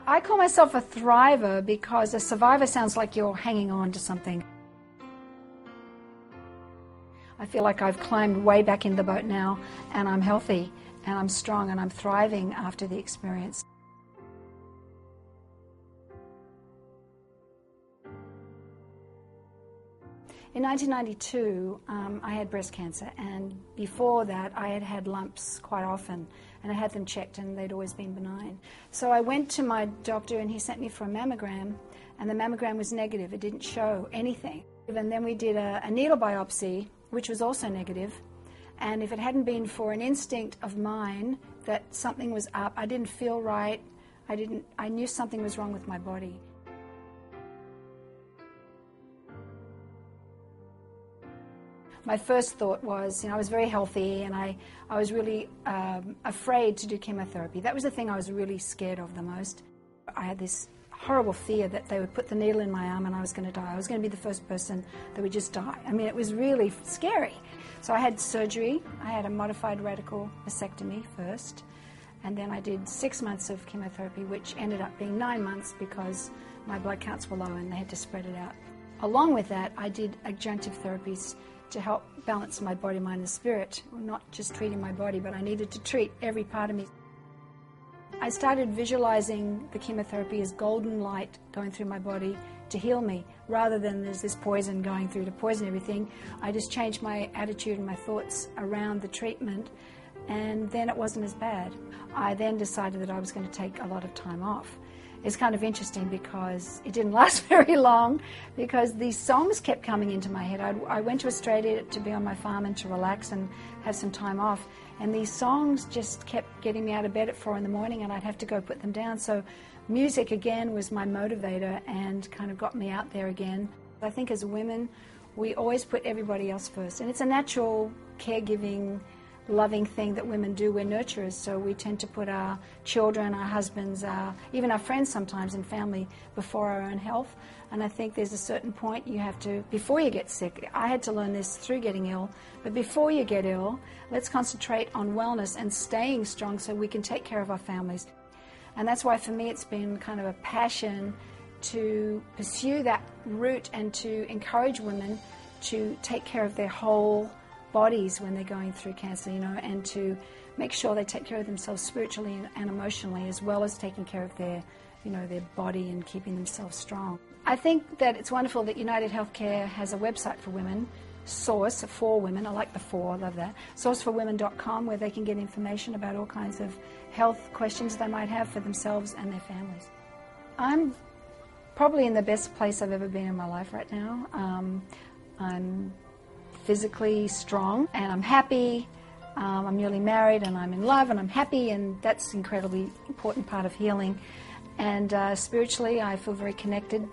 I call myself a thriver because a survivor sounds like you're hanging on to something. I feel like I've climbed way back in the boat now, and I'm healthy, and I'm strong, and I'm thriving after the experience. In 1992, I had breast cancer, and before that I had had lumps quite often, and I had them checked and they'd always been benign. So I went to my doctor and he sent me for a mammogram, and the mammogram was negative. It didn't show anything. And then we did a needle biopsy, which was also negative, and if it hadn't been for an instinct of mine that something was up, I didn't feel right, I knew something was wrong with my body. My first thought was, I was very healthy, and I was really afraid to do chemotherapy. That was the thing I was really scared of the most. I had this horrible fear that they would put the needle in my arm and I was going to die. I was going to be the first person that would just die. I mean, it was really scary. So I had surgery. I had a modified radical mastectomy first, and then I did 6 months of chemotherapy, which ended up being 9 months because my blood counts were low and they had to spread it out. Along with that, I did adjunctive therapies to help balance my body, mind, and spirit. Not just treating my body, but I needed to treat every part of me. I started visualizing the chemotherapy as golden light going through my body to heal me, rather than there's this poison going through to poison everything. I just changed my attitude and my thoughts around the treatment, and then it wasn't as bad. I then decided that I was going to take a lot of time off. It's kind of interesting because it didn't last very long, because these songs kept coming into my head. I went to Australia to be on my farm and to relax and have some time off, and these songs just kept getting me out of bed at 4 in the morning, and I'd have to go put them down. So music again was my motivator and kind of got me out there again. I think as women, we always put everybody else first, and it's a natural caregiving, loving thing that women do. We're nurturers, so we tend to put our children, our husbands, even our friends sometimes and family before our own health. And I think there's a certain point you have to, before you get sick, I had to learn this through getting ill, but before you get ill, let's concentrate on wellness and staying strong so we can take care of our families. And that's why for me it's been kind of a passion to pursue that route and to encourage women to take care of their whole bodies when they're going through cancer, and to make sure they take care of themselves spiritually and emotionally, as well as taking care of their, their body and keeping themselves strong. I think that it's wonderful that United Healthcare has a website for women, Source for Women, I like the for, I love that, sourceforwomen.com, where they can get information about all kinds of health questions they might have for themselves and their families. I'm probably in the best place I've ever been in my life right now. I'm physically strong, and I'm happy. I'm newly married, and I'm in love, and I'm happy, and that's an incredibly important part of healing. And spiritually, I feel very connected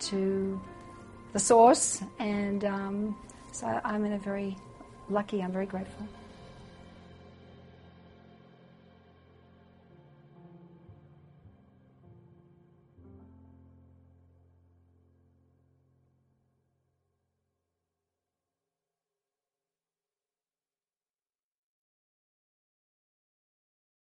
to the source, and so I'm very lucky, I'm very grateful.